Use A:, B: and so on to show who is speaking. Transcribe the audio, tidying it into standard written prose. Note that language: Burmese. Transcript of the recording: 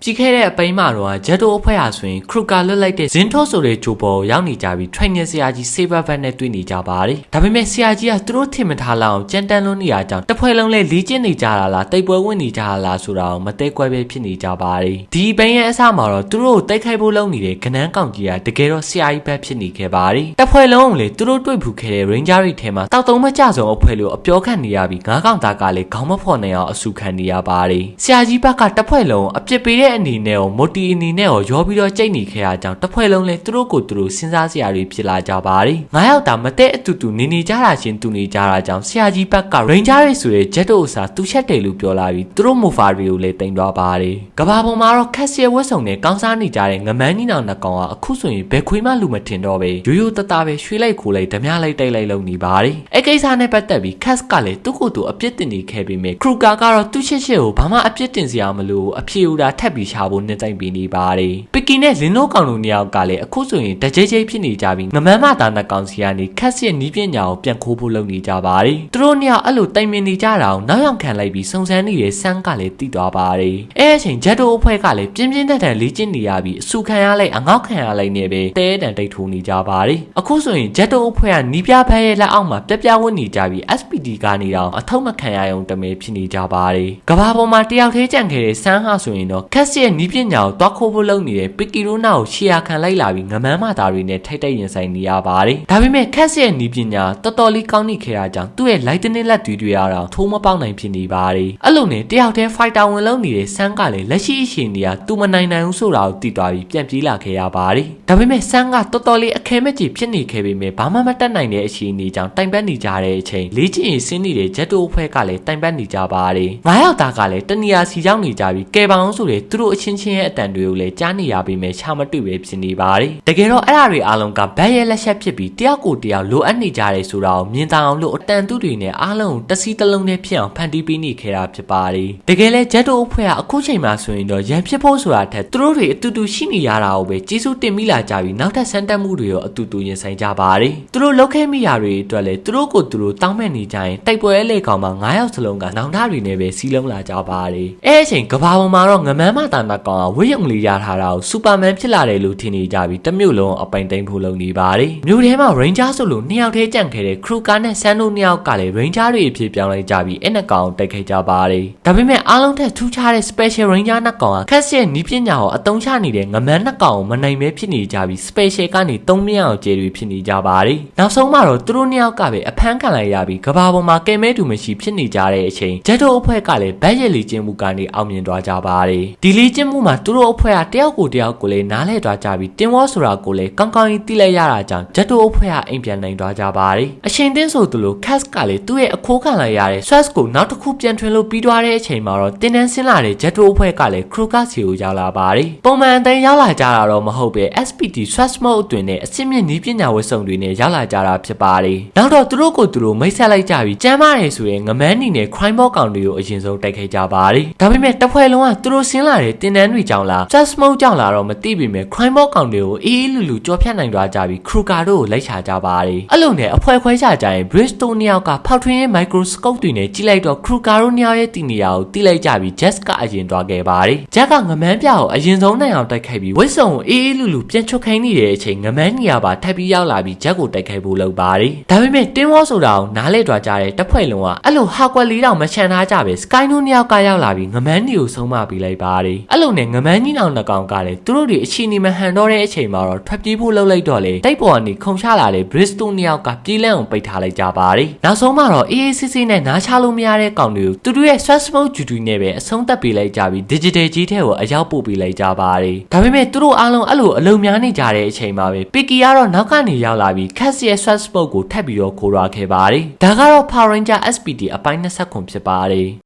A: ပြီးခဲ့တဲ့အပိုင်းမှာတော့ဂျက်တိုအဖွဲ့ဟာဆိုရင်ခရူကာလွတ်လိုက်တဲ့ဇင်းထော့ဆိုတဲ့ဂျိုပေါ်ရောက်နေကြပြီး trainer ဆရာကြီး Saber Van နဲ့တွေ့နေကြပါတယ်။ဒါပေမဲ့ဆရာကြီးကသူတို့ထင်မထားလောက်အောင်ကြမ်းတမ်းလွန်းနေရကြောင်းတစ်ဖွဲ့လုံးလဲလေ့ကျင့်နေကြတာလားတိတ်ပွဲဝင်နေကြတာလားဆိုတာကိုမသိကွဲပဲဖြစ်နေကြပါတယ်။ဒီပိုင်းရဲ့အစမှာတော့သူတို့ကိုတိုက်ခိုက်ဖို့လုပ်နေတဲ့ကနန်းကောင်ကြီးကတကယ်တော့ဆရာကြီးဘက်ဖြစ်နေခဲ့ပါတယ်။တစ်ဖွဲ့လုံးကိုလေသူတို့တွေ့ဖူးခဲ့တဲ့ Ranger တွေထဲမှာတောက်တုံးမကြဆုံးအဖွဲ့လို့အပြောခံနေရပြီးငါးကောင်သားကလည်းခေါင်းမဖော်နိုင်အောင်အဆူခံနေရပါတယ်။ဆရာကြီးဘက်ကတစ်ဖွဲ့လုံးအပြစ်ပေးတဲ့အနေနဲ့ကိုတီအနေနဲ့ရောပြီးတော့ကြိတ်နေခဲ့တာကြောင့်တစ်ဖွဲ့လုံးလဲသူတို့ကိုသူတို့စဉ်းစားစရာတွေဖြစ်လာကြပါတယ်။ငါးယောက်တာမတဲ့အတူတူနေကြတာချင်းတူနေကြတာကြောင့်ဆရာကြီးဘက်က Ranger တွေဆိုတဲ့ Jet တို့အစားသူချက်တယ်လို့ပြောလာပြီးသူတို့ Mofa တွေကိုလည်းတင်သွားပါတယ်။ကဘာပေါ်မှာတော့ခက်ဆီဝတ်စုံနဲ့ကောင်းစားနေကြတဲ့ငမန်းနီနောင်နှကောင်ကအခုဆိုရင်ဘယ်ခွေးမှလူမထင်တော့ပဲရိုးရိုးတသားပဲရွှေလိုက်ခိုးလိုက်ဓမြလိုက်တိုက်လိုက်လုပ်နေပါတယ်။အဲ့ကိစ္စနဲ့ပတ်သက်ပြီး Cass ကလည်းသူ့ကိုယ်သူအပြစ်တင်နေခဲ့ပေမဲ့ Kruger ကတော့သူ့ချစ်ကိုဘာမှအပြစ်တင်စရာမလိုအဖြေဦးတာထပ်ပြီးရှာဖို့နှိမ့်တိုက်ပြီးနေပါတယ်။ပီကီနဲ့လင်းနိုးကောင်တို့နှစ်ယောက်ကလည်းအခုဆိုရင်တကြိတ်ကြိတ်ဖြစ်နေကြပြီးငမန်းမသားနှကောင်စီကနေခက်ရဲ့နီးပညာကိုပြန်ခိုးဖို့လုပ်နေကြပါတယ်။သူတို့နှစ်ယောက်အဲ့လိုတိုင်ပင်နေကြတာကိုနောက်ရောက်ခံလိုက်ပြီးစုံစမ်းနေတဲ့ဆန်းကလည်းတည်သွားပါတယ်။အဲ့အချိန်ဂျက်တိုအဖွဲ့ကလည်းပြင်းပြင်းထန်ထန်လေ့ကျင့်နေရပြီးအဆူခံရလိုက်အငေါက်ခံရလိုက်နေပဲတဲတန်တိတ်ထိုးနေကြပါတယ်။အခုဆိုရင်ဂျက်တိုအဖွဲ့ကနီးပြဖက်ရဲ့လက်အောက်မှာပြပြဝတ်နေကြပြီး SPD ကနေတော့အထုံးမခံရအောင်တမဲဖြစ်နေကြပါတယ်။ကဘာပေါ်မှာတယောက်သေးကြံခဲ့တဲ့ဆန်းဟာဆိုရင်တော့ခက်ရဲ့နီးပညာကိုတွားခိုးဖို့လုပ်နေတဲ့ပီကီရိုနာကိုရှီယာခံလိုက်လာပြီးငမန်းမသားတွေနဲ့ထိုက်တိုက်ရင်ဆိုင်နေရပါတယ်။ဒါပေမဲ့ခက်ရဲ့နီးပညာတော်တော်လေးကောင်းနေခဲ့တာကြောင့်သူ့ရဲ့လိုက်တဲ့လက်တွေရတော့ထိုးမပေါက်နိုင်ဖြစ်နေပါတယ်။အဲ့လိုနဲ့တယောက်တည်း fighter ဝင်လုပ်နေတဲ့ဆန်းကလည်းလက်ရှိအချိန်ကြီးကသူမနိုင်နိုင်ဘူးဆိုတာကိုသိသွားပြီးပြန်ပြေးလာခဲ့ရပါတယ်။ဒါပေမဲ့ဆန်းကတော်တော်လေးအခဲမကြီးဖြစ်နေခဲ့ပေမဲ့ဘာမှမတတ်နိုင်တဲ့အခြေအနေကြောင့်တိုင်ပတ်နေကြတဲ့အချိန်လေးချင်ရင်ဆင်းနေတဲ့ဂျက်တိုအဖွဲ့ကလည်းတိုင်ပတ်နေကြပါတယ်။ငါးယောက်သားကလည်းတနေရာစီရောက်နေကြပြီးကဲပေါင်းဆိုတဲ့သူတို့အချင်းချင်းရဲ့အတန်တွေကိုလည်းကြားနေရပေမဲ့ချမတွေ့ပဲဖြစ်နေပါတယ်။တကယ်တော့အဲ့ဒါတွေအားလုံးကဘက်ရဲ့လက်ချက်ဖြစ်ပြီးတယောက်ကိုတယောက်လိုအပ်နေကြတယ်ဆိုတာကိုမြင်သာအောင်လို့အတန်သူတွေနဲ့အားလုံးတစီတလုံးနဲ့ဖြစ်အောင်ဖန်တီးပေးနေခဲ့တာဖြစ်ပါတယ်။တကယ်လဲဂျက်တိုအဖွဲ့ကအခုချိန်မှာဆိုရင်တော့ရန်ဖြစ်ဖို့ဆိုတာထက်သူတို့တွေအတူတူရှိနေရတာကိုပဲကျေးဇူးတင်မိလာကြပြီးနောက်ထပ်ဆန်းတက်မှုတွေရောအတူတူရင်ဆိုင်ကြပါတယ်။သူတို့လောက်ခဲ့မိရာတွေအတွက်လည်းသူတို့ကိုသူတို့တောင်းမဲ့နေကြရင်တိုက်ပွဲလေကောင်မှာ9ယောက်စလုံးကနောင်တတွေနဲ့ပဲစီးလုံးလာကြပါတယ်။အဲ့အချိန်ကဘာပေါ်မှာတော့ငမန်းမတာနာကောင်ကဝိယုံလေးရထားတာကိုစူပါမန်ဖြစ်လာတယ်လို့ထင်နေကြပြီးတမျိုးလုံးအပိုင်တိုင်းဖို့လုပ်နေပါတယ်။မြို့ထဲမှာ Ranger ဆိုလို့2ယောက်တည်းကြံ့ခဲ့တဲ့ Kruger နဲ့ Sun တို့2ယောက်ကလည်း Ranger တွေအဖြစ်ပြောင်းလိုက်ကြပြီးအဲ့နှကောင်တိုက်ခိုက်ကြပါတယ်။ဒါပေမဲ့အားလုံးထက်ထူးခြားတဲ့ Special Ranger နှကောင်ကခက်ရဲ့နီးပညာကိုအသုံးချနေတဲ့ငမန်းနှကောင်ကိုမနိုင်ပဲဖြစ်နေကြပြီး Special ကနေ3မြောက်ကျဲတွေဖြစ်နေကြပါတယ်။နောက်ဆုံးမှာတော့သူတို့2ယောက်ကပဲအဖမ်းခံလိုက်ရပြီးကဘာပေါ်မှာကဲမဲတူမရှိဖြစ်နေကြတဲ့အချိန်ဂျက်တိုအဖွဲ့ကလည်းဘက်ရဲ့လေကျင်းမှုကနေအောင်မြင်သွားကြပါတယ်။ဒီလေကျင်းမှုမှာသူတို့အဖွဲ့ကတယောက်ကိုတယောက်ကိုလည်းနားလဲသွားကြပြီးတင်းဝေါဆိုတာကိုလည်းကောင်းကောင်းကြီးသိလိုက်ရတာကြောင့်ဂျက်တိုအဖွဲ့ကအိမ်ပြန်နိုင်သွားကြပါတယ်။အချိန်တင်းဆိုသူလို Cass ကလည်းသူ့ရဲ့အခိုးခံလိုက်ရတဲ့ Swatch ကိုနောက်တစ်ခုပြန်ထွင်လို့ပြီးသွားတဲ့အချိန်မှာတော့တင်းတန်းဆင်းလာတဲ့ဂျက်တိုအဖွဲ့ကလည်း Kruger စီကိုရောက်လာပါတယ်။ပုံမှန်အတိုင်းရောက်လာကြတာတော့မဟုတ်ပဲ SPD Swatch Mode အတွင်းနဲ့အစစ်မြင့်နီးပညာဝတ်စုံတွေနဲ့ရောက်လာကြတာဖြစ်ပါတယ်။နောက်တော့သူတို့ကိုသူတို့မိတ်ဆက်လိုက်ကြပြီးကျမ်းမာတယ်ဆိုရင်ငမန်းနီနဲ့ crime bot ကောင်တွေကိုအရင်ဆုံးတိုက်ခိုက်ကြပါတယ်။ဒါပေမဲ့တစ်ဖွဲ့လုံးကသူတို့ဆင်းလာတဲ့တင်းတန်းတွေကြောင့်လား Swatch Mode ကြောင့်လားတော့မသိပေမဲ့ crime bot ကောင်တွေကိုအေးအေးလူလူကြောဖြတ်နိုင်သွားကြပြီး Kruger တို့ကိုလိုက်ချကြပါတယ်။အဲ့လိုနဲ့အဖွဲခွဲချကြရင် Bridgestone နှစ်ယောက်ကဖောက်ထွင်းရဲ့ microscope တွေနဲ့ကြည့်လိုက်တော့ Kruger တို့နှစ်ယောက်ရဲ့တီနေရာကိုတိလိုက်ကြပြီး Jess ကအရင်သွားခဲ့ပါတယ်။ Jack ကငမန်းပြကိုအရင်ဆုံးနိုင်အောင်တိုက်ခိုက်ပြီးဝစ်စုံကိုအေးအေးလူလူပြန်ချုပ်ခိုင်းနေတဲ့အချိန်ငမန်းနေရာပါထပ်ပြီးရောက်လာပြီး Jack ကိုတိုက်ခိုက်ဖို့လုပ်ပါတယ်။ဒါပေမဲ့တင်းဝေါဆိုတာကိုနားလဲသွားကြတဲ့တစ်ဖွဲ့လုံးကအဲ့လိုဟာကွက်လေးတောင်မချန်ထားကြပဲ Sky တို့နှစ်ယောက်ကရောက်လာပြီးငမန်းနေကိုဆုံးမပေးလိုက်ပါတယ်။အဲ့လိုနဲ့ငမန်းကြီးနောင်နှကောင်ကလည်းသူတို့တွေအချီနေမဟန်တော့တဲ့အချိန်မှာတော့ထွက်ပြေးဖို့လုပ်လိုက်တော့လေတိုက်ပေါ်ကနေခုံချလာတဲ့ Bridgestone နှစ်ယောက်ကပြေးလန့်အောင်ပိတ်ထားလိုက်ကြပါတယ်။နောက်ဆုံးမှာတော့ AACC နဲ့နားချလို့မရတဲ့ကောင်တွေကိုသူတို့ရဲ့ Swatch Mode ဂျူတူနဲ့ပဲအဆုံးသတ်ပေးလိုက်ကြပြီး Digital ကြီးထဲကိုအရောက်ပို့ပေးလိုက်ကြပါတယ်။ဒါပေမဲ့သူတို့အားလုံးအဲ့လိုအလုံများနေကြတဲ့အချိန်မှာပဲ Piki ကတော့နောက်ကနေရောက်လာပြီး Cass ရဲ့ Swatch Mode ကိုထပ်ပြီးတော့ခိုးရခဲ့ပါတယ်။ဒါကတော့ Power Ranger SPD အပိုင်း29ဖြစ်ပါတယ်။